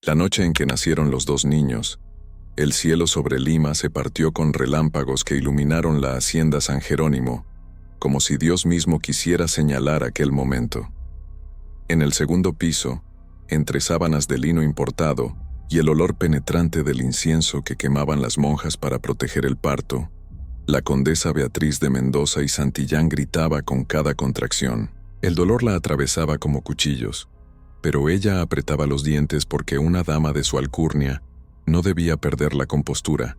La noche en que nacieron los dos niños, el cielo sobre Lima se partió con relámpagos que iluminaron la hacienda San Jerónimo, como si Dios mismo quisiera señalar aquel momento. En el segundo piso, entre sábanas de lino importado y el olor penetrante del incienso que quemaban las monjas para proteger el parto, la condesa Beatriz de Mendoza y Santillán gritaba con cada contracción. El dolor la atravesaba como cuchillos, pero ella apretaba los dientes porque una dama de su alcurnia no debía perder la compostura,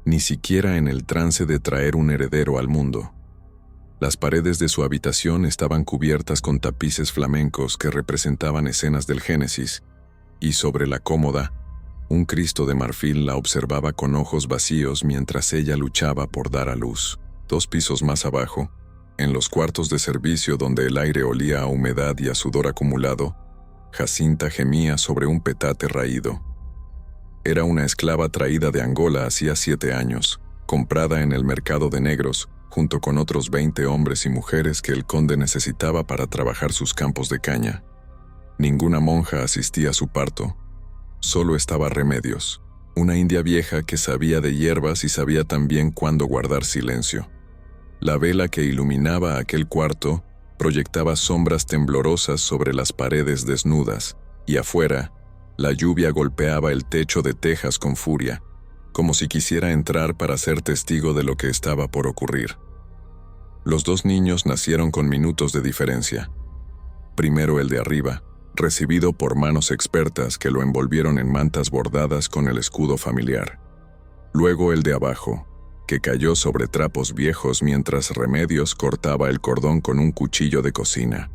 ni siquiera en el trance de traer un heredero al mundo. Las paredes de su habitación estaban cubiertas con tapices flamencos que representaban escenas del Génesis, y sobre la cómoda, un Cristo de marfil la observaba con ojos vacíos mientras ella luchaba por dar a luz. 2 pisos más abajo, en los cuartos de servicio donde el aire olía a humedad y a sudor acumulado, Jacinta gemía sobre un petate raído. Era una esclava traída de Angola hacía 7 años, comprada en el mercado de negros, junto con otros 20 hombres y mujeres que el conde necesitaba para trabajar sus campos de caña. Ninguna monja asistía a su parto. Solo estaba Remedios, una india vieja que sabía de hierbas y sabía también cuándo guardar silencio. La vela que iluminaba aquel cuarto proyectaba sombras temblorosas sobre las paredes desnudas, y afuera, la lluvia golpeaba el techo de tejas con furia, como si quisiera entrar para ser testigo de lo que estaba por ocurrir. Los 2 niños nacieron con minutos de diferencia. Primero el de arriba, recibido por manos expertas que lo envolvieron en mantas bordadas con el escudo familiar. Luego el de abajo, que cayó sobre trapos viejos mientras Remedios cortaba el cordón con un cuchillo de cocina.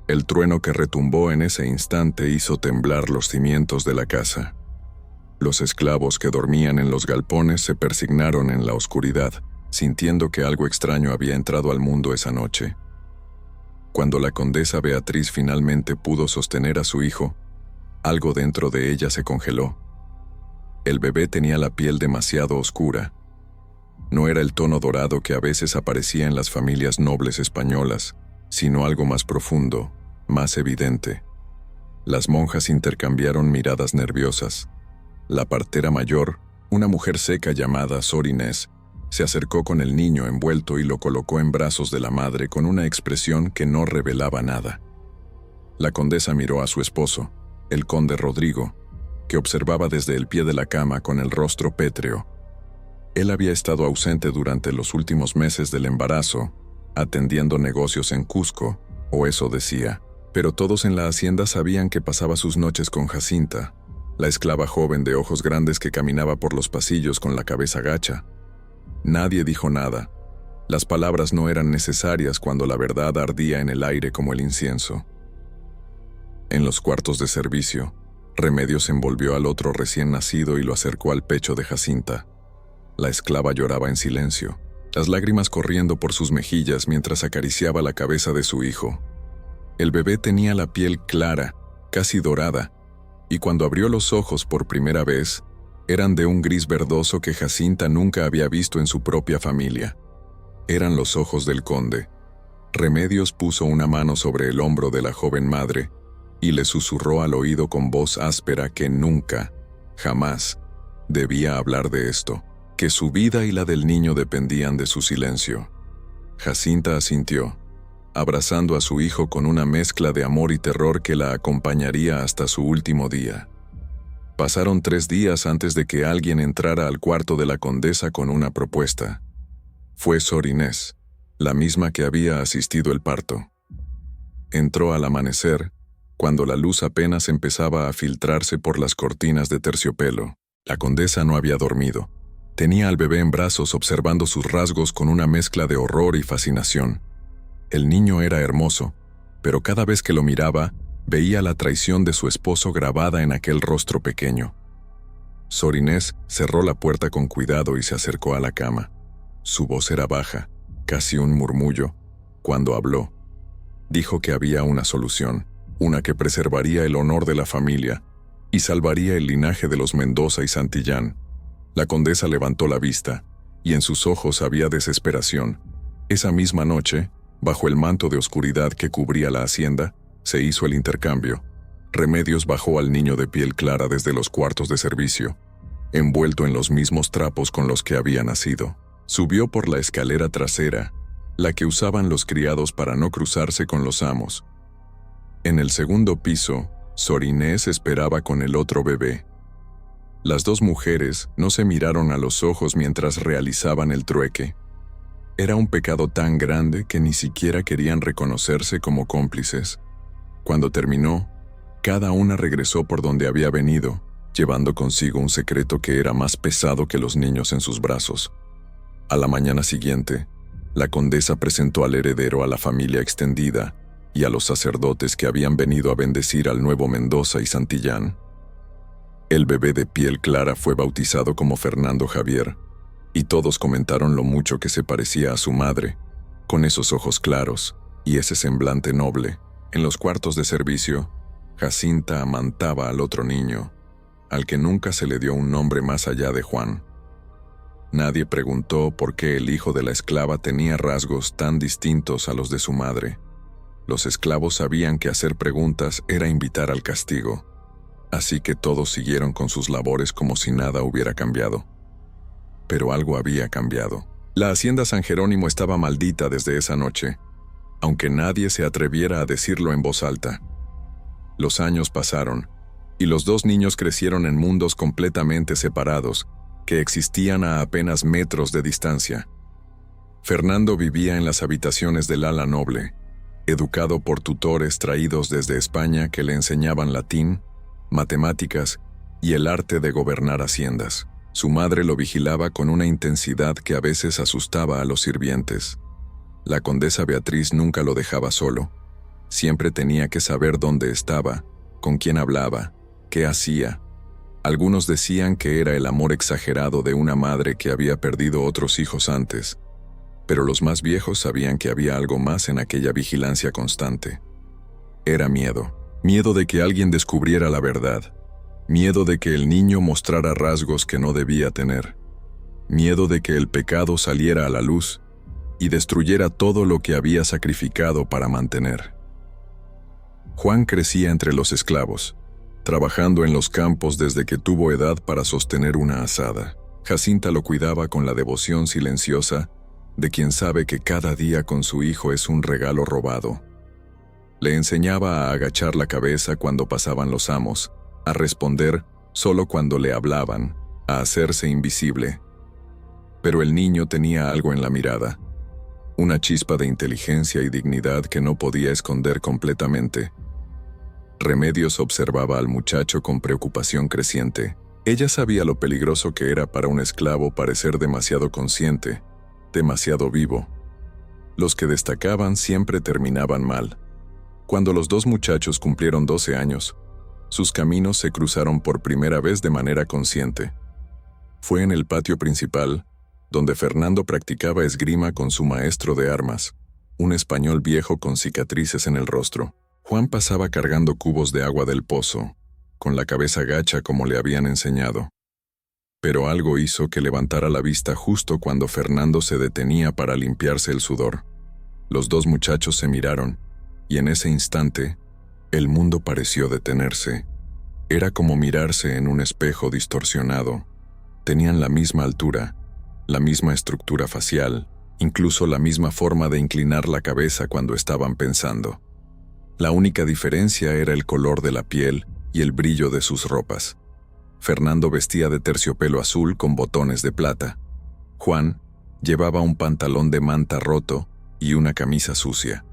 El trueno que retumbó en ese instante hizo temblar los cimientos de la casa. Los esclavos que dormían en los galpones se persignaron en la oscuridad, sintiendo que algo extraño había entrado al mundo esa noche. Cuando la condesa Beatriz finalmente pudo sostener a su hijo, algo dentro de ella se congeló. El bebé tenía la piel demasiado oscura. No era el tono dorado que a veces aparecía en las familias nobles españolas, sino algo más profundo, más evidente. Las monjas intercambiaron miradas nerviosas. La partera mayor, una mujer seca llamada Sor Inés, se acercó con el niño envuelto y lo colocó en brazos de la madre con una expresión que no revelaba nada. La condesa miró a su esposo, el conde Rodrigo, que observaba desde el pie de la cama con el rostro pétreo. Él había estado ausente durante los últimos meses del embarazo, atendiendo negocios en Cusco, o eso decía, pero todos en la hacienda sabían que pasaba sus noches con Jacinta, la esclava joven de ojos grandes que caminaba por los pasillos con la cabeza gacha. Nadie dijo nada. Las palabras no eran necesarias cuando la verdad ardía en el aire como el incienso. En los cuartos de servicio, Remedios envolvió al otro recién nacido y lo acercó al pecho de Jacinta. La esclava lloraba en silencio, las lágrimas corriendo por sus mejillas mientras acariciaba la cabeza de su hijo. El bebé tenía la piel clara, casi dorada, y cuando abrió los ojos por primera vez, eran de un gris verdoso que Jacinta nunca había visto en su propia familia. Eran los ojos del conde. Remedios puso una mano sobre el hombro de la joven madre y le susurró al oído con voz áspera que nunca, jamás, debía hablar de esto, que su vida y la del niño dependían de su silencio. Jacinta asintió, abrazando a su hijo con una mezcla de amor y terror que la acompañaría hasta su último día. Pasaron 3 días antes de que alguien entrara al cuarto de la condesa con una propuesta. Fue Sor Inés, la misma que había asistido el parto. Entró al amanecer, cuando la luz apenas empezaba a filtrarse por las cortinas de terciopelo. La condesa no había dormido. Tenía al bebé en brazos observando sus rasgos con una mezcla de horror y fascinación. El niño era hermoso, pero cada vez que lo miraba, veía la traición de su esposo grabada en aquel rostro pequeño. Sor Inés cerró la puerta con cuidado y se acercó a la cama. Su voz era baja, casi un murmullo. Cuando habló, dijo que había una solución, una que preservaría el honor de la familia y salvaría el linaje de los Mendoza y Santillán. La condesa levantó la vista, y en sus ojos había desesperación. Esa misma noche, bajo el manto de oscuridad que cubría la hacienda, se hizo el intercambio. Remedios bajó al niño de piel clara desde los cuartos de servicio, envuelto en los mismos trapos con los que había nacido. Subió por la escalera trasera, la que usaban los criados para no cruzarse con los amos. En el segundo piso, Sor Inés esperaba con el otro bebé. Las dos mujeres no se miraron a los ojos mientras realizaban el trueque. Era un pecado tan grande que ni siquiera querían reconocerse como cómplices. Cuando terminó, cada una regresó por donde había venido, llevando consigo un secreto que era más pesado que los niños en sus brazos. A la mañana siguiente, la condesa presentó al heredero a la familia extendida y a los sacerdotes que habían venido a bendecir al nuevo Mendoza y Santillán. El bebé de piel clara fue bautizado como Fernando Javier, y todos comentaron lo mucho que se parecía a su madre, con esos ojos claros y ese semblante noble. En los cuartos de servicio, Jacinta amantaba al otro niño, al que nunca se le dio un nombre más allá de Juan. Nadie preguntó por qué el hijo de la esclava tenía rasgos tan distintos a los de su madre. Los esclavos sabían que hacer preguntas era invitar al castigo, así que todos siguieron con sus labores como si nada hubiera cambiado. Pero algo había cambiado. La hacienda San Jerónimo estaba maldita desde esa noche, aunque nadie se atreviera a decirlo en voz alta. Los años pasaron, y los dos niños crecieron en mundos completamente separados, que existían a apenas metros de distancia. Fernando vivía en las habitaciones del ala noble, educado por tutores traídos desde España que le enseñaban latín, matemáticas y el arte de gobernar haciendas. Su madre lo vigilaba con una intensidad que a veces asustaba a los sirvientes. La condesa Beatriz nunca lo dejaba solo. Siempre tenía que saber dónde estaba, con quién hablaba, qué hacía. Algunos decían que era el amor exagerado de una madre que había perdido otros hijos antes, pero los más viejos sabían que había algo más en aquella vigilancia constante. Era miedo. Miedo de que alguien descubriera la verdad. Miedo de que el niño mostrara rasgos que no debía tener. Miedo de que el pecado saliera a la luz y destruyera todo lo que había sacrificado para mantener. Juan crecía entre los esclavos, trabajando en los campos desde que tuvo edad para sostener una azada. Jacinta lo cuidaba con la devoción silenciosa de quien sabe que cada día con su hijo es un regalo robado. Le enseñaba a agachar la cabeza cuando pasaban los amos, a responder solo cuando le hablaban, a hacerse invisible. Pero el niño tenía algo en la mirada, una chispa de inteligencia y dignidad que no podía esconder completamente. Remedios observaba al muchacho con preocupación creciente. Ella sabía lo peligroso que era para un esclavo parecer demasiado consciente, demasiado vivo. Los que destacaban siempre terminaban mal. Cuando los dos muchachos cumplieron 12 años, sus caminos se cruzaron por primera vez de manera consciente. Fue en el patio principal, donde Fernando practicaba esgrima con su maestro de armas, un español viejo con cicatrices en el rostro. Juan pasaba cargando cubos de agua del pozo, con la cabeza gacha como le habían enseñado. Pero algo hizo que levantara la vista justo cuando Fernando se detenía para limpiarse el sudor. Los dos muchachos se miraron, y en ese instante, el mundo pareció detenerse. Era como mirarse en un espejo distorsionado. Tenían la misma altura, la misma estructura facial, incluso la misma forma de inclinar la cabeza cuando estaban pensando. La única diferencia era el color de la piel y el brillo de sus ropas. Fernando vestía de terciopelo azul con botones de plata. Juan llevaba un pantalón de manta roto y una camisa sucia.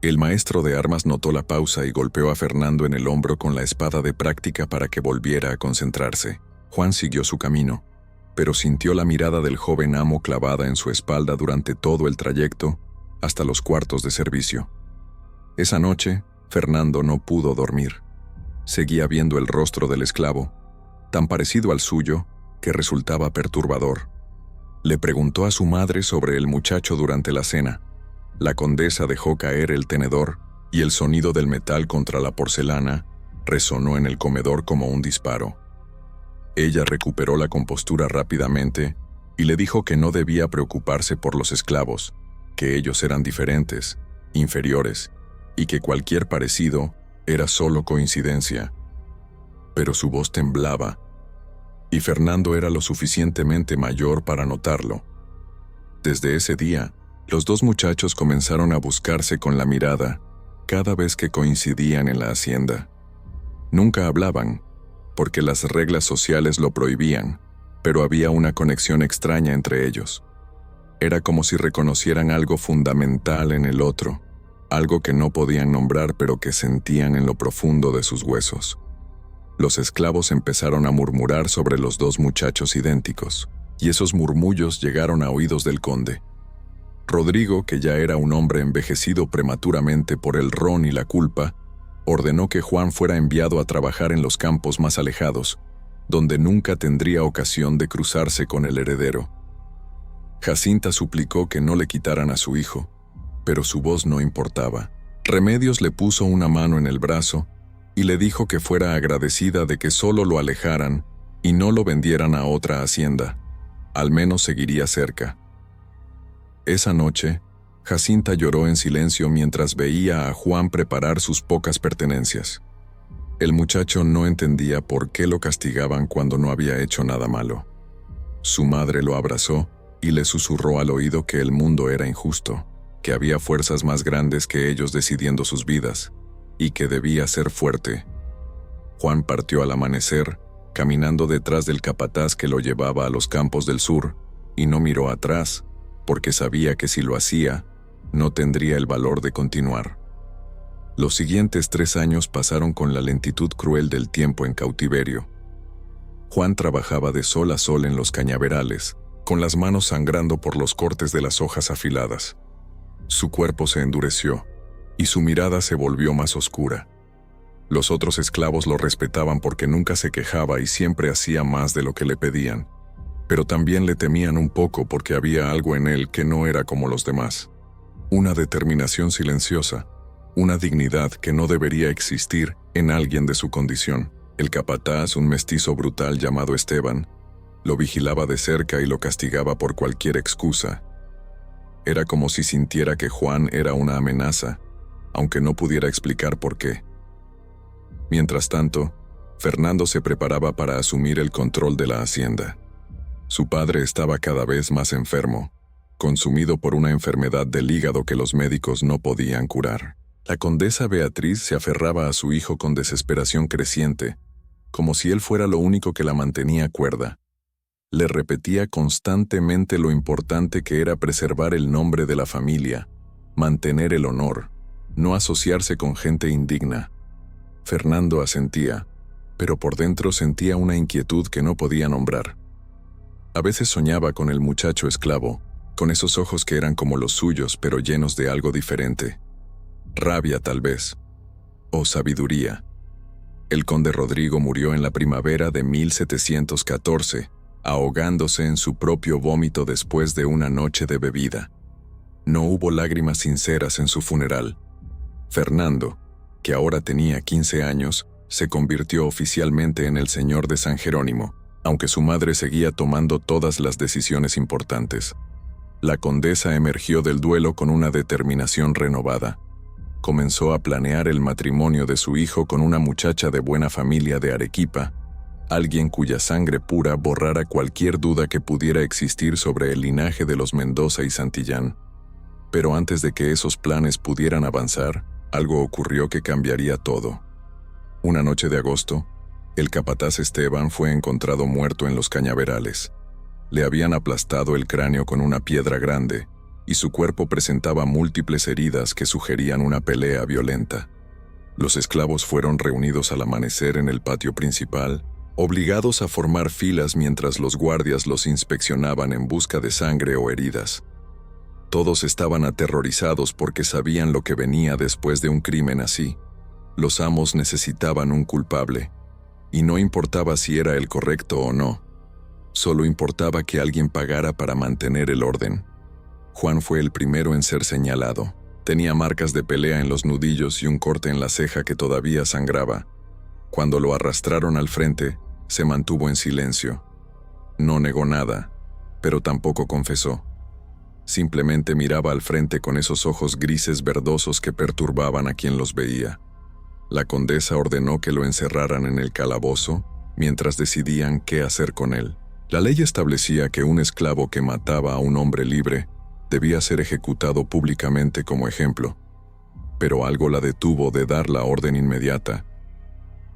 El maestro de armas notó la pausa y golpeó a Fernando en el hombro con la espada de práctica para que volviera a concentrarse. Juan siguió su camino, pero sintió la mirada del joven amo clavada en su espalda durante todo el trayecto hasta los cuartos de servicio. Esa noche, Fernando no pudo dormir. Seguía viendo el rostro del esclavo, tan parecido al suyo que resultaba perturbador. Le preguntó a su madre sobre el muchacho durante la cena. La condesa dejó caer el tenedor y el sonido del metal contra la porcelana resonó en el comedor como un disparo. Ella recuperó la compostura rápidamente y le dijo que no debía preocuparse por los esclavos, que ellos eran diferentes, inferiores, y que cualquier parecido Era solo coincidencia. Pero su voz temblaba, y Fernando era lo suficientemente mayor para notarlo. Desde ese día, los dos muchachos comenzaron a buscarse con la mirada cada vez que coincidían en la hacienda. Nunca hablaban, porque las reglas sociales lo prohibían, pero había una conexión extraña entre ellos. Era como si reconocieran algo fundamental en el otro, algo que no podían nombrar pero que sentían en lo profundo de sus huesos. Los esclavos empezaron a murmurar sobre los dos muchachos idénticos, y esos murmullos llegaron a oídos del conde. Rodrigo, que ya era un hombre envejecido prematuramente por el ron y la culpa, ordenó que Juan fuera enviado a trabajar en los campos más alejados, donde nunca tendría ocasión de cruzarse con el heredero. Jacinta suplicó que no le quitaran a su hijo, pero su voz no importaba. Remedios le puso una mano en el brazo y le dijo que fuera agradecida de que solo lo alejaran y no lo vendieran a otra hacienda. Al menos seguiría cerca. Esa noche, Jacinta lloró en silencio mientras veía a Juan preparar sus pocas pertenencias. El muchacho no entendía por qué lo castigaban cuando no había hecho nada malo. Su madre lo abrazó y le susurró al oído que el mundo era injusto, que había fuerzas más grandes que ellos decidiendo sus vidas, y que debía ser fuerte. Juan partió al amanecer, caminando detrás del capataz que lo llevaba a los campos del sur, y no miró atrás, porque sabía que si lo hacía, no tendría el valor de continuar. Los siguientes 3 años pasaron con la lentitud cruel del tiempo en cautiverio. Juan trabajaba de sol a sol en los cañaverales, con las manos sangrando por los cortes de las hojas afiladas. Su cuerpo se endureció, y su mirada se volvió más oscura. Los otros esclavos lo respetaban porque nunca se quejaba y siempre hacía más de lo que le pedían, pero también le temían un poco porque había algo en él que no era como los demás. Una determinación silenciosa, una dignidad que no debería existir en alguien de su condición. El capataz, un mestizo brutal llamado Esteban, lo vigilaba de cerca y lo castigaba por cualquier excusa. Era como si sintiera que Juan era una amenaza, aunque no pudiera explicar por qué. Mientras tanto, Fernando se preparaba para asumir el control de la hacienda. Su padre estaba cada vez más enfermo, consumido por una enfermedad del hígado que los médicos no podían curar. La condesa Beatriz se aferraba a su hijo con desesperación creciente, como si él fuera lo único que la mantenía cuerda. Le repetía constantemente lo importante que era preservar el nombre de la familia, mantener el honor, no asociarse con gente indigna. Fernando asentía, pero por dentro sentía una inquietud que no podía nombrar. A veces soñaba con el muchacho esclavo, con esos ojos que eran como los suyos pero llenos de algo diferente. Rabia tal vez, o sabiduría. El conde Rodrigo murió en la primavera de 1714, ahogándose en su propio vómito después de una noche de bebida. No hubo lágrimas sinceras en su funeral. Fernando, que ahora tenía 15 años, se convirtió oficialmente en el señor de San Jerónimo, aunque su madre seguía tomando todas las decisiones importantes. La condesa emergió del duelo con una determinación renovada. Comenzó a planear el matrimonio de su hijo con una muchacha de buena familia de Arequipa, alguien cuya sangre pura borrara cualquier duda que pudiera existir sobre el linaje de los Mendoza y Santillán. Pero antes de que esos planes pudieran avanzar, algo ocurrió que cambiaría todo. Una noche de agosto, el capataz Esteban fue encontrado muerto en los cañaverales. Le habían aplastado el cráneo con una piedra grande, y su cuerpo presentaba múltiples heridas que sugerían una pelea violenta. Los esclavos fueron reunidos al amanecer en el patio principal, obligados a formar filas mientras los guardias los inspeccionaban en busca de sangre o heridas. Todos estaban aterrorizados porque sabían lo que venía después de un crimen así. Los amos necesitaban un culpable, y no importaba si era el correcto o no. Solo importaba que alguien pagara para mantener el orden. Juan fue el primero en ser señalado. Tenía marcas de pelea en los nudillos y un corte en la ceja que todavía sangraba. Cuando lo arrastraron al frente, se mantuvo en silencio. No negó nada, pero tampoco confesó. Simplemente miraba al frente con esos ojos grises verdosos que perturbaban a quien los veía. La condesa ordenó que lo encerraran en el calabozo mientras decidían qué hacer con él. La ley establecía que un esclavo que mataba a un hombre libre debía ser ejecutado públicamente como ejemplo, pero algo la detuvo de dar la orden inmediata.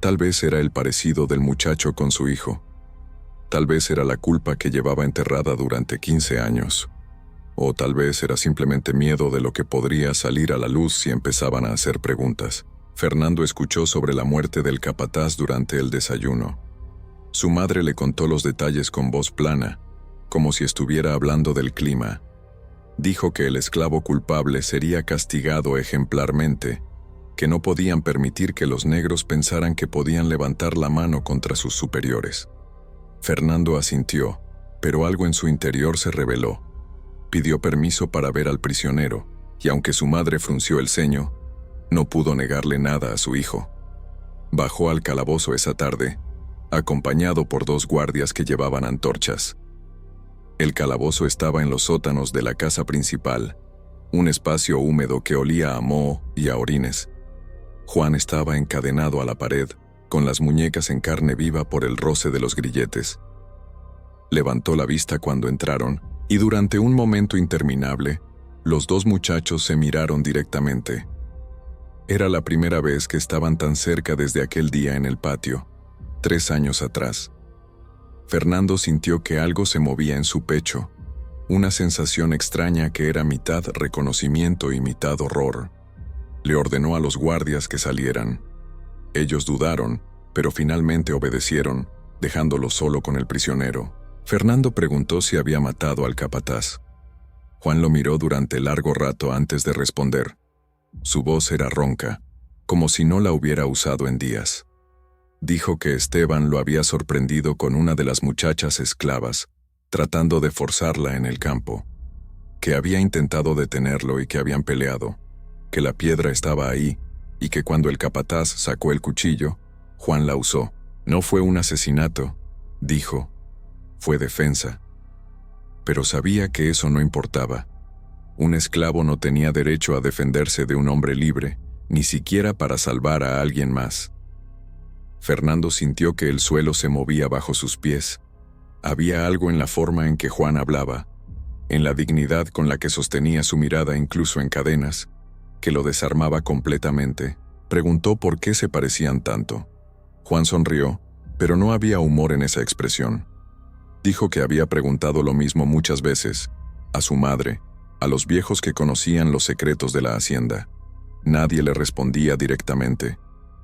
Tal vez era el parecido del muchacho con su hijo. Tal vez era la culpa que llevaba enterrada durante 15 años. O tal vez era simplemente miedo de lo que podría salir a la luz si empezaban a hacer preguntas. Fernando escuchó sobre la muerte del capataz durante el desayuno. Su madre le contó los detalles con voz plana, como si estuviera hablando del clima. Dijo que el esclavo culpable sería castigado ejemplarmente, que no podían permitir que los negros pensaran que podían levantar la mano contra sus superiores. Fernando asintió, pero algo en su interior se rebeló. Pidió permiso para ver al prisionero, y aunque su madre frunció el ceño, no pudo negarle nada a su hijo. Bajó al calabozo esa tarde, acompañado por 2 guardias que llevaban antorchas. El calabozo estaba en los sótanos de la casa principal, un espacio húmedo que olía a moho y a orines. Juan estaba encadenado a la pared, con las muñecas en carne viva por el roce de los grilletes. Levantó la vista cuando entraron, y durante un momento interminable, los 2 muchachos se miraron directamente. Era la primera vez que estaban tan cerca desde aquel día en el patio, 3 años atrás. Fernando sintió que algo se movía en su pecho, una sensación extraña que era mitad reconocimiento y mitad horror. Le ordenó a los guardias que salieran. Ellos dudaron, pero finalmente obedecieron, dejándolo solo con el prisionero. Fernando preguntó si había matado al capataz. Juan lo miró durante largo rato antes de responder. Su voz era ronca, como si no la hubiera usado en días. Dijo que Esteban lo había sorprendido con una de las muchachas esclavas, tratando de forzarla en el campo, que había intentado detenerlo y que habían peleado, que la piedra estaba ahí y que cuando el capataz sacó el cuchillo, Juan la usó. No fue un asesinato, dijo, fue defensa. Pero sabía que eso no importaba. Un esclavo no tenía derecho a defenderse de un hombre libre, ni siquiera para salvar a alguien más. Fernando sintió que el suelo se movía bajo sus pies. Había algo en la forma en que Juan hablaba, en la dignidad con la que sostenía su mirada incluso en cadenas, que lo desarmaba completamente. Preguntó por qué se parecían tanto. Juan sonrió, pero no había humor en esa expresión. Dijo que había preguntado lo mismo muchas veces, a su madre, a los viejos que conocían los secretos de la hacienda. Nadie le respondía directamente,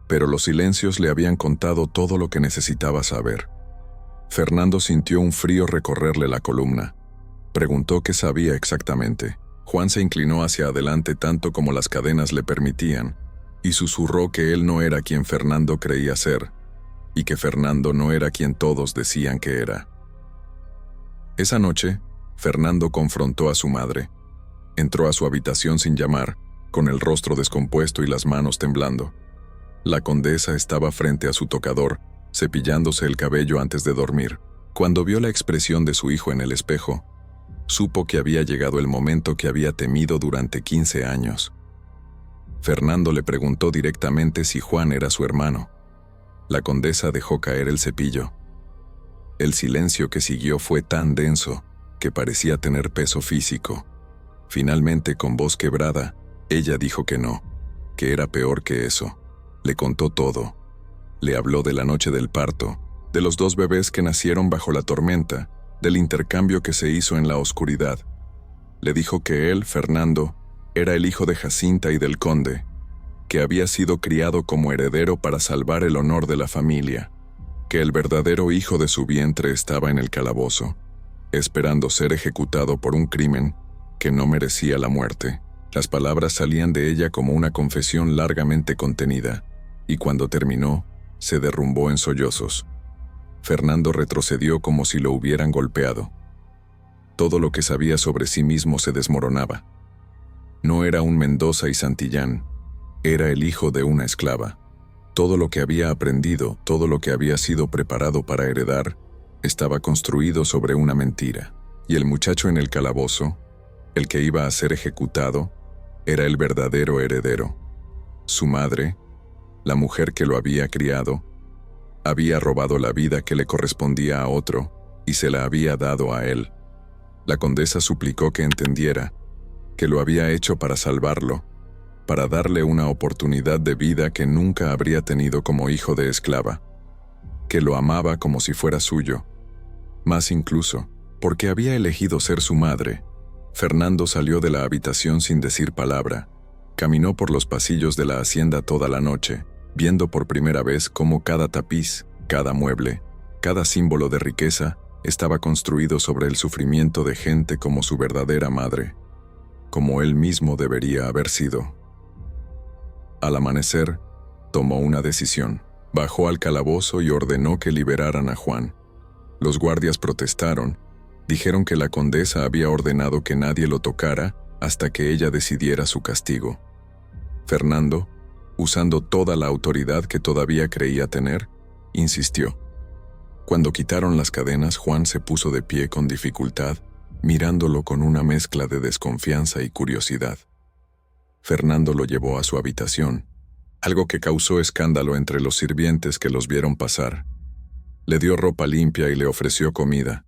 pero los silencios le habían contado todo lo que necesitaba saber. Fernando sintió un frío recorrerle la columna. Preguntó qué sabía exactamente. Juan se inclinó hacia adelante tanto como las cadenas le permitían, y susurró que él no era quien Fernando creía ser, y que Fernando no era quien todos decían que era. Esa noche, Fernando confrontó a su madre. Entró a su habitación sin llamar, con el rostro descompuesto y las manos temblando. La condesa estaba frente a su tocador, cepillándose el cabello antes de dormir. Cuando vio la expresión de su hijo en el espejo, supo que había llegado el momento que había temido durante 15 años. Fernando le preguntó directamente si Juan era su hermano. La condesa dejó caer el cepillo. El silencio que siguió fue tan denso que parecía tener peso físico. Finalmente, con voz quebrada, ella dijo que no, que era peor que eso. Le contó todo. Le habló de la noche del parto, de los 2 bebés que nacieron bajo la tormenta, del intercambio que se hizo en la oscuridad. Le dijo que él, Fernando, era el hijo de Jacinta y del conde, que había sido criado como heredero para salvar el honor de la familia, que el verdadero hijo de su vientre estaba en el calabozo, esperando ser ejecutado por un crimen que no merecía la muerte. Las palabras salían de ella como una confesión largamente contenida, y cuando terminó, se derrumbó en sollozos. Fernando retrocedió como si lo hubieran golpeado. Todo lo que sabía sobre sí mismo se desmoronaba. No era un Mendoza y Santillán, era el hijo de una esclava. Todo lo que había aprendido, todo lo que había sido preparado para heredar, estaba construido sobre una mentira. Y el muchacho en el calabozo, el que iba a ser ejecutado, era el verdadero heredero. Su madre, la mujer que lo había criado, había robado la vida que le correspondía a otro y se la había dado a él. La condesa suplicó que entendiera que lo había hecho para salvarlo, para darle una oportunidad de vida que nunca habría tenido como hijo de esclava, que lo amaba como si fuera suyo. Más incluso, porque había elegido ser su madre, Fernando salió de la habitación sin decir palabra. Caminó por los pasillos de la hacienda toda la noche, viendo por primera vez cómo cada tapiz, cada mueble, cada símbolo de riqueza estaba construido sobre el sufrimiento de gente como su verdadera madre, como él mismo debería haber sido. Al amanecer, tomó una decisión. Bajó al calabozo y ordenó que liberaran a Juan. Los guardias protestaron, dijeron que la condesa había ordenado que nadie lo tocara hasta que ella decidiera su castigo. Fernando, usando toda la autoridad que todavía creía tener, insistió. Cuando quitaron las cadenas, Juan se puso de pie con dificultad, mirándolo con una mezcla de desconfianza y curiosidad. Fernando lo llevó a su habitación, algo que causó escándalo entre los sirvientes que los vieron pasar. Le dio ropa limpia y le ofreció comida.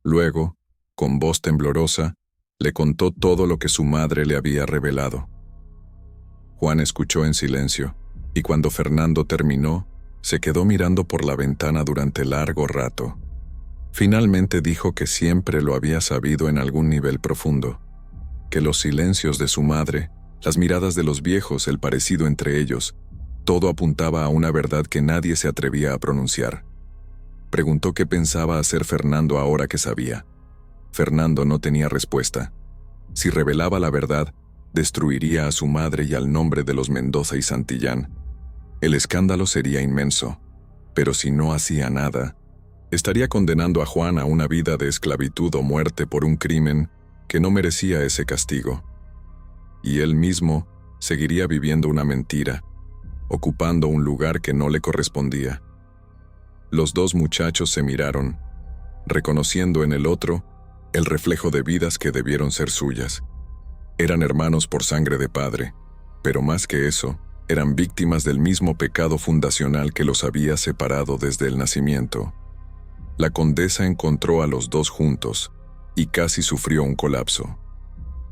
Luego, con voz temblorosa, le contó todo lo que su madre le había revelado. Juan escuchó en silencio, y cuando Fernando terminó, se quedó mirando por la ventana durante largo rato. Finalmente dijo que siempre lo había sabido en algún nivel profundo, que los silencios de su madre, las miradas de los viejos, el parecido entre ellos, todo apuntaba a una verdad que nadie se atrevía a pronunciar. Preguntó qué pensaba hacer Fernando ahora que sabía. Fernando no tenía respuesta. Si revelaba la verdad, destruiría a su madre y al nombre de los Mendoza y Santillán. El escándalo sería inmenso, pero si no hacía nada, estaría condenando a Juan a una vida de esclavitud o muerte por un crimen que no merecía ese castigo. Y él mismo seguiría viviendo una mentira, ocupando un lugar que no le correspondía. Los dos muchachos se miraron, reconociendo en el otro el reflejo de vidas que debieron ser suyas. Eran hermanos por sangre de padre, pero más que eso, eran víctimas del mismo pecado fundacional que los había separado desde el nacimiento. La condesa encontró a los dos juntos y casi sufrió un colapso.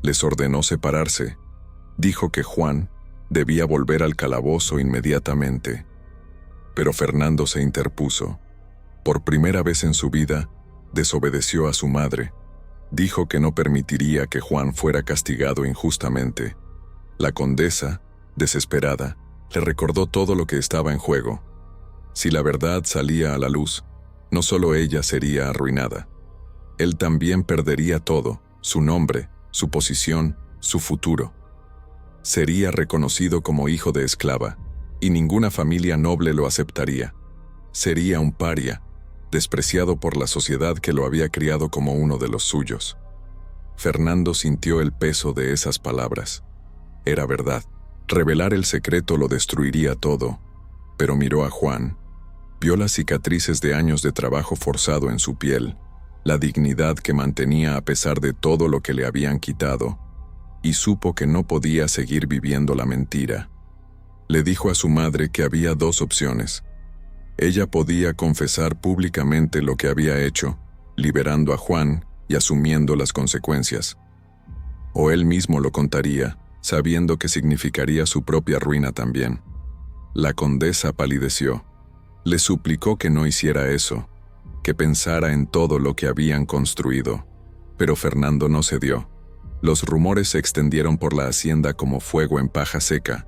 Les ordenó separarse. Dijo que Juan debía volver al calabozo inmediatamente. Pero Fernando se interpuso. Por primera vez en su vida, desobedeció a su madre. Dijo que no permitiría que Juan fuera castigado injustamente. La condesa, desesperada, le recordó todo lo que estaba en juego. Si la verdad salía a la luz, no solo ella sería arruinada. Él también perdería todo, su nombre, su posición, su futuro. Sería reconocido como hijo de esclava, y ninguna familia noble lo aceptaría. Sería un paria, despreciado por la sociedad que lo había criado como uno de los suyos. Fernando sintió el peso de esas palabras. Era verdad. Revelar el secreto lo destruiría todo, pero miró a Juan, vio las cicatrices de años de trabajo forzado en su piel, la dignidad que mantenía a pesar de todo lo que le habían quitado, y supo que no podía seguir viviendo la mentira. Le dijo a su madre que había dos opciones. Ella podía confesar públicamente lo que había hecho, liberando a Juan y asumiendo las consecuencias. O él mismo lo contaría, sabiendo que significaría su propia ruina también. La condesa palideció. Le suplicó que no hiciera eso, que pensara en todo lo que habían construido. Pero Fernando no cedió. Los rumores se extendieron por la hacienda como fuego en paja seca.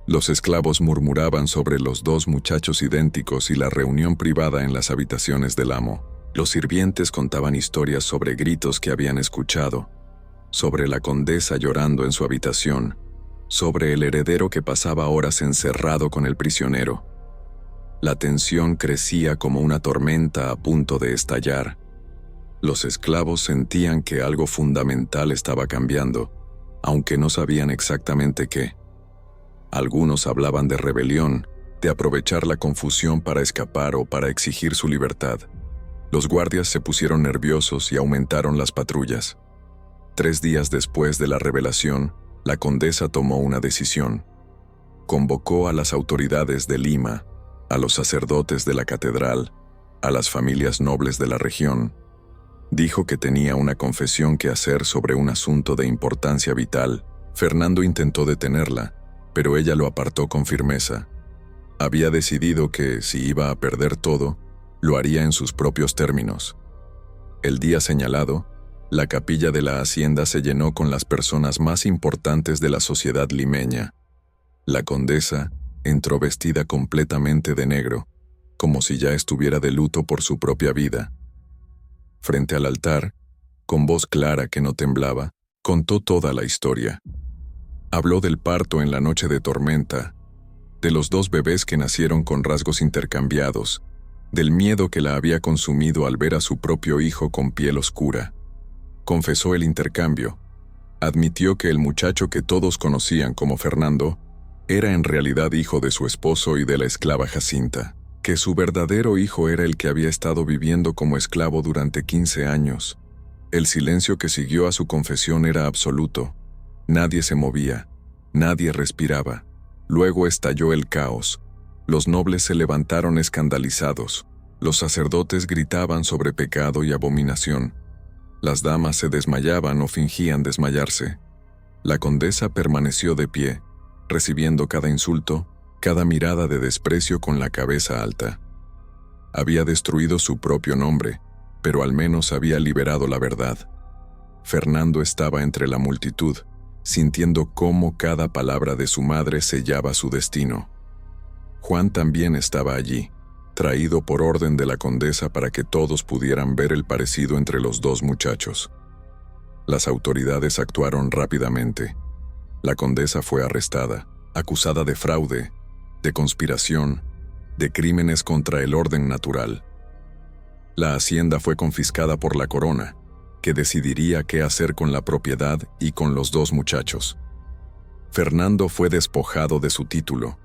Los esclavos murmuraban sobre los dos muchachos idénticos y la reunión privada en las habitaciones del amo. Los sirvientes contaban historias sobre gritos que habían escuchado, sobre la condesa llorando en su habitación, sobre el heredero que pasaba horas encerrado con el prisionero. La tensión crecía como una tormenta a punto de estallar. Los esclavos sentían que algo fundamental estaba cambiando, aunque no sabían exactamente qué. Algunos hablaban de rebelión, de aprovechar la confusión para escapar o para exigir su libertad. Los guardias se pusieron nerviosos y aumentaron las patrullas. 3 días después de la revelación, la condesa tomó una decisión. Convocó a las autoridades de Lima, a los sacerdotes de la catedral, a las familias nobles de la región. Dijo que tenía una confesión que hacer sobre un asunto de importancia vital. Fernando intentó detenerla, pero ella lo apartó con firmeza. Había decidido que, si iba a perder todo, lo haría en sus propios términos. El día señalado, la capilla de la hacienda se llenó con las personas más importantes de la sociedad limeña. La condesa entró vestida completamente de negro, como si ya estuviera de luto por su propia vida. Frente al altar, con voz clara que no temblaba, contó toda la historia. Habló del parto en la noche de tormenta, de los 2 bebés que nacieron con rasgos intercambiados, del miedo que la había consumido al ver a su propio hijo con piel oscura. Confesó el intercambio. Admitió que el muchacho que todos conocían como Fernando era en realidad hijo de su esposo y de la esclava Jacinta, que su verdadero hijo era el que había estado viviendo como esclavo durante 15 años. El silencio que siguió a su confesión era absoluto. Nadie se movía, nadie respiraba. Luego estalló el caos. Los nobles se levantaron escandalizados. Los sacerdotes gritaban sobre pecado y abominación. Las damas se desmayaban o fingían desmayarse. La condesa permaneció de pie, recibiendo cada insulto, cada mirada de desprecio con la cabeza alta. Había destruido su propio nombre, pero al menos había liberado la verdad. Fernando estaba entre la multitud, sintiendo cómo cada palabra de su madre sellaba su destino. Juan también estaba allí, traído por orden de la condesa para que todos pudieran ver el parecido entre los 2 muchachos. Las autoridades actuaron rápidamente. La condesa fue arrestada, acusada de fraude, de conspiración, de crímenes contra el orden natural. La hacienda fue confiscada por la corona, que decidiría qué hacer con la propiedad y con los 2 muchachos. Fernando fue despojado de su título,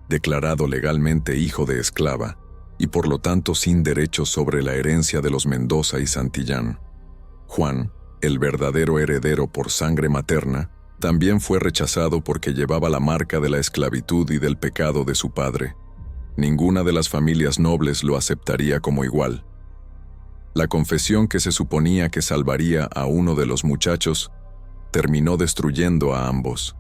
declarado legalmente hijo de esclava, y por lo tanto sin derechos sobre la herencia de los Mendoza y Santillán. Juan, el verdadero heredero por sangre materna, también fue rechazado porque llevaba la marca de la esclavitud y del pecado de su padre. Ninguna de las familias nobles lo aceptaría como igual. La confesión que se suponía que salvaría a uno de los muchachos terminó destruyendo a ambos.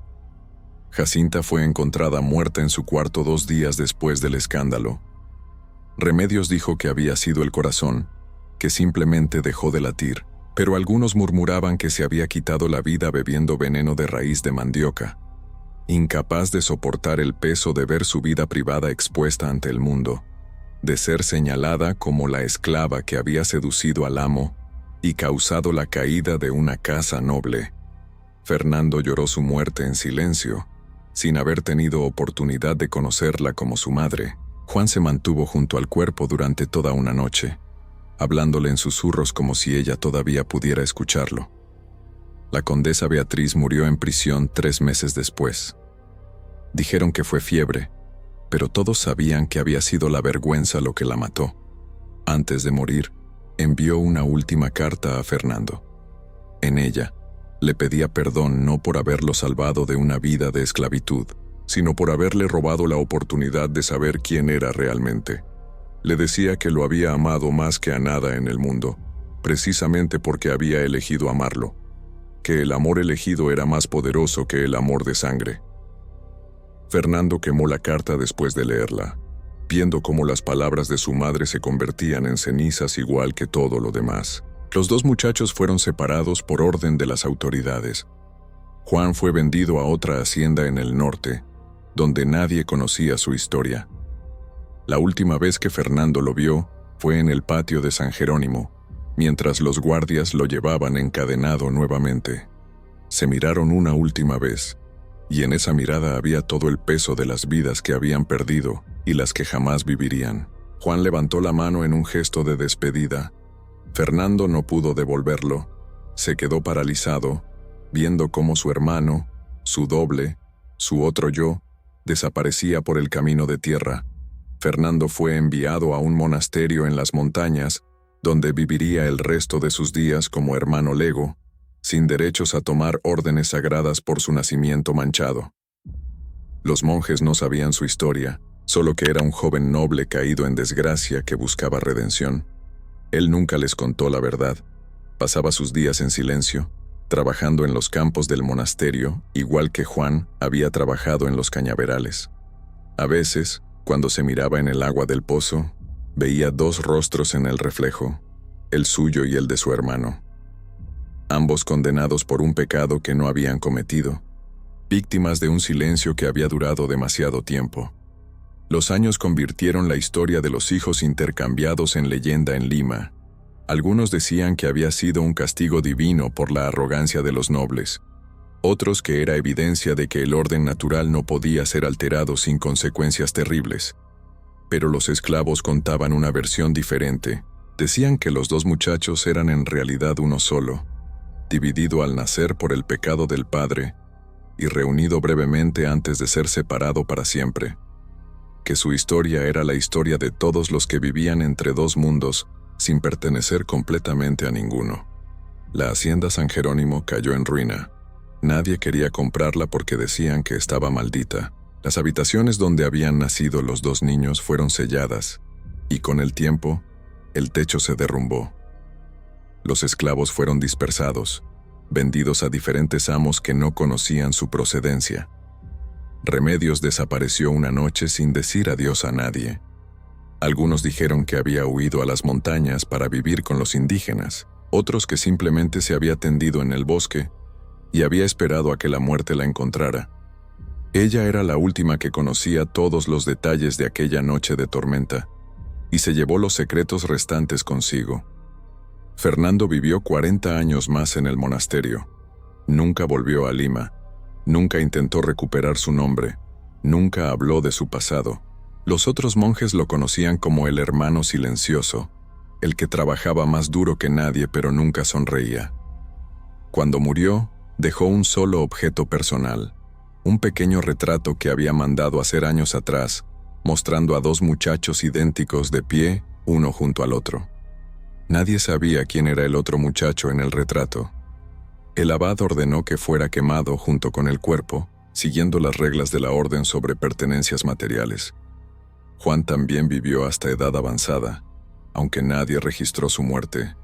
Jacinta fue encontrada muerta en su cuarto 2 días después del escándalo. Remedios dijo que había sido el corazón, que simplemente dejó de latir, pero algunos murmuraban que se había quitado la vida bebiendo veneno de raíz de mandioca. Incapaz de soportar el peso de ver su vida privada expuesta ante el mundo, de ser señalada como la esclava que había seducido al amo y causado la caída de una casa noble, Fernando lloró su muerte en silencio, sin haber tenido oportunidad de conocerla como su madre. Juan se mantuvo junto al cuerpo durante toda una noche, hablándole en susurros como si ella todavía pudiera escucharlo. La condesa Beatriz murió en prisión 3 meses después. Dijeron que fue fiebre, pero todos sabían que había sido la vergüenza lo que la mató. Antes de morir, envió una última carta a Fernando. En ella, le pedía perdón no por haberlo salvado de una vida de esclavitud, sino por haberle robado la oportunidad de saber quién era realmente. Le decía que lo había amado más que a nada en el mundo, precisamente porque había elegido amarlo, que el amor elegido era más poderoso que el amor de sangre. Fernando quemó la carta después de leerla, viendo cómo las palabras de su madre se convertían en cenizas igual que todo lo demás. Los 2 muchachos fueron separados por orden de las autoridades. Juan fue vendido a otra hacienda en el norte, donde nadie conocía su historia. La última vez que Fernando lo vio fue en el patio de San Jerónimo, mientras los guardias lo llevaban encadenado nuevamente. Se miraron una última vez, y en esa mirada había todo el peso de las vidas que habían perdido y las que jamás vivirían. Juan levantó la mano en un gesto de despedida. Fernando no pudo devolverlo. Se quedó paralizado, viendo cómo su hermano, su doble, su otro yo, desaparecía por el camino de tierra. Fernando fue enviado a un monasterio en las montañas, donde viviría el resto de sus días como hermano lego, sin derechos a tomar órdenes sagradas por su nacimiento manchado. Los monjes no sabían su historia, solo que era un joven noble caído en desgracia que buscaba redención. Él nunca les contó la verdad. Pasaba sus días en silencio, trabajando en los campos del monasterio, igual que Juan había trabajado en los cañaverales. A veces, cuando se miraba en el agua del pozo, veía dos rostros en el reflejo, el suyo y el de su hermano. Ambos condenados por un pecado que no habían cometido, víctimas de un silencio que había durado demasiado tiempo. Los años convirtieron la historia de los hijos intercambiados en leyenda en Lima. Algunos decían que había sido un castigo divino por la arrogancia de los nobles, otros que era evidencia de que el orden natural no podía ser alterado sin consecuencias terribles. Pero los esclavos contaban una versión diferente. Decían que los dos muchachos eran en realidad uno solo, dividido al nacer por el pecado del padre y reunido brevemente antes de ser separado para siempre. Que su historia era la historia de todos los que vivían entre dos mundos sin pertenecer completamente a ninguno. La hacienda San Jerónimo cayó en ruina. Nadie quería comprarla porque decían que estaba maldita. Las habitaciones donde habían nacido los dos niños fueron selladas, y con el tiempo, el techo se derrumbó. Los esclavos fueron dispersados, vendidos a diferentes amos que no conocían su procedencia. Remedios desapareció una noche sin decir adiós a nadie. Algunos dijeron que había huido a las montañas para vivir con los indígenas, otros que simplemente se había tendido en el bosque y había esperado a que la muerte la encontrara. Ella era la última que conocía todos los detalles de aquella noche de tormenta, y se llevó los secretos restantes consigo. Fernando vivió 40 años más en el monasterio. Nunca volvió a Lima, nunca intentó recuperar su nombre, nunca habló de su pasado. Los otros monjes lo conocían como el hermano silencioso, el que trabajaba más duro que nadie pero nunca sonreía. Cuando murió, dejó un solo objeto personal, un pequeño retrato que había mandado hacer años atrás, mostrando a dos muchachos idénticos de pie, uno junto al otro. Nadie sabía quién era el otro muchacho en el retrato. El abad ordenó que fuera quemado junto con el cuerpo, siguiendo las reglas de la orden sobre pertenencias materiales. Juan también vivió hasta edad avanzada, aunque nadie registró su muerte.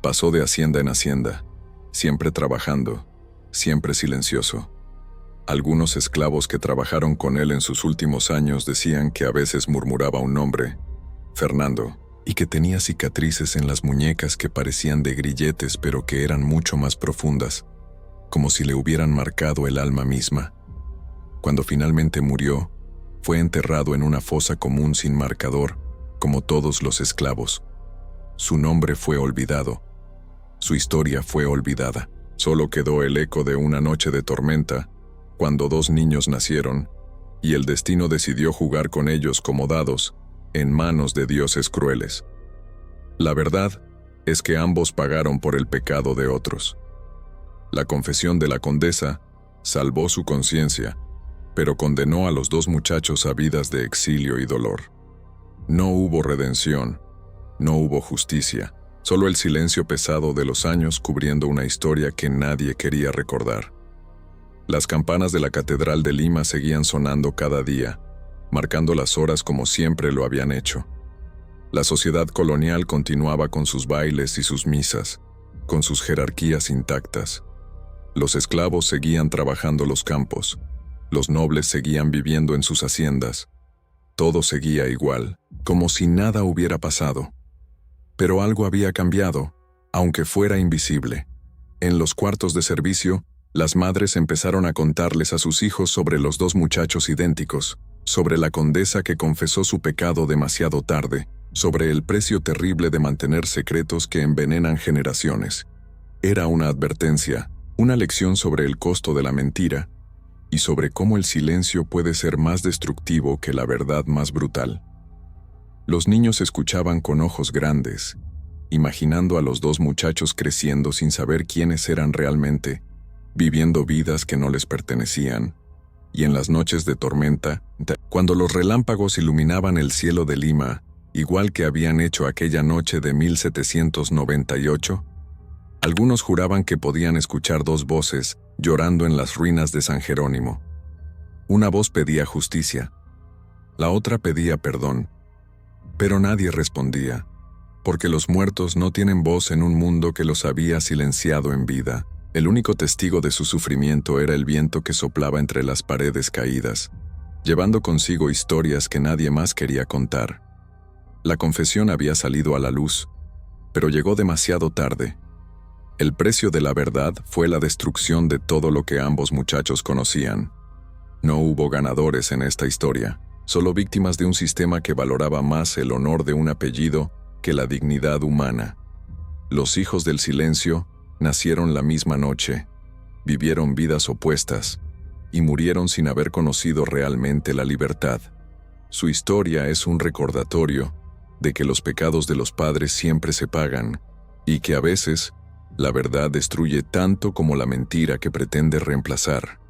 Pasó de hacienda en hacienda, siempre trabajando, siempre silencioso. Algunos esclavos que trabajaron con él en sus últimos años decían que a veces murmuraba un nombre, Fernando, y que tenía cicatrices en las muñecas que parecían de grilletes pero que eran mucho más profundas, como si le hubieran marcado el alma misma. Cuando finalmente murió, fue enterrado en una fosa común sin marcador, como todos los esclavos. Su nombre fue olvidado, su historia fue olvidada. Solo quedó el eco de una noche de tormenta, cuando dos niños nacieron, y el destino decidió jugar con ellos como dados, en manos de dioses crueles. La verdad es que ambos pagaron por el pecado de otros. La confesión de la condesa salvó su conciencia, pero condenó a los dos muchachos a vidas de exilio y dolor. No hubo redención, no hubo justicia, solo el silencio pesado de los años cubriendo una historia que nadie quería recordar. Las campanas de la Catedral de Lima seguían sonando cada día, marcando las horas como siempre lo habían hecho. La sociedad colonial continuaba con sus bailes y sus misas, con sus jerarquías intactas. Los esclavos seguían trabajando los campos, los nobles seguían viviendo en sus haciendas. Todo seguía igual, como si nada hubiera pasado. Pero algo había cambiado, aunque fuera invisible. En los cuartos de servicio, las madres empezaron a contarles a sus hijos sobre los dos muchachos idénticos, sobre la condesa que confesó su pecado demasiado tarde, sobre el precio terrible de mantener secretos que envenenan generaciones. Era una advertencia, una lección sobre el costo de la mentira y sobre cómo el silencio puede ser más destructivo que la verdad más brutal. Los niños escuchaban con ojos grandes, imaginando a los dos muchachos creciendo sin saber quiénes eran realmente, viviendo vidas que no les pertenecían, y en las noches de tormenta, cuando los relámpagos iluminaban el cielo de Lima, igual que habían hecho aquella noche de 1798, algunos juraban que podían escuchar dos voces llorando en las ruinas de San Jerónimo. Una voz pedía justicia, la otra pedía perdón, pero nadie respondía, porque los muertos no tienen voz en un mundo que los había silenciado en vida. El único testigo de su sufrimiento era el viento que soplaba entre las paredes caídas, llevando consigo historias que nadie más quería contar. La confesión había salido a la luz, pero llegó demasiado tarde. El precio de la verdad fue la destrucción de todo lo que ambos muchachos conocían. No hubo ganadores en esta historia, solo víctimas de un sistema que valoraba más el honor de un apellido que la dignidad humana. Los hijos del silencio nacieron la misma noche, vivieron vidas opuestas y murieron sin haber conocido realmente la libertad. Su historia es un recordatorio de que los pecados de los padres siempre se pagan y que a veces la verdad destruye tanto como la mentira que pretende reemplazar.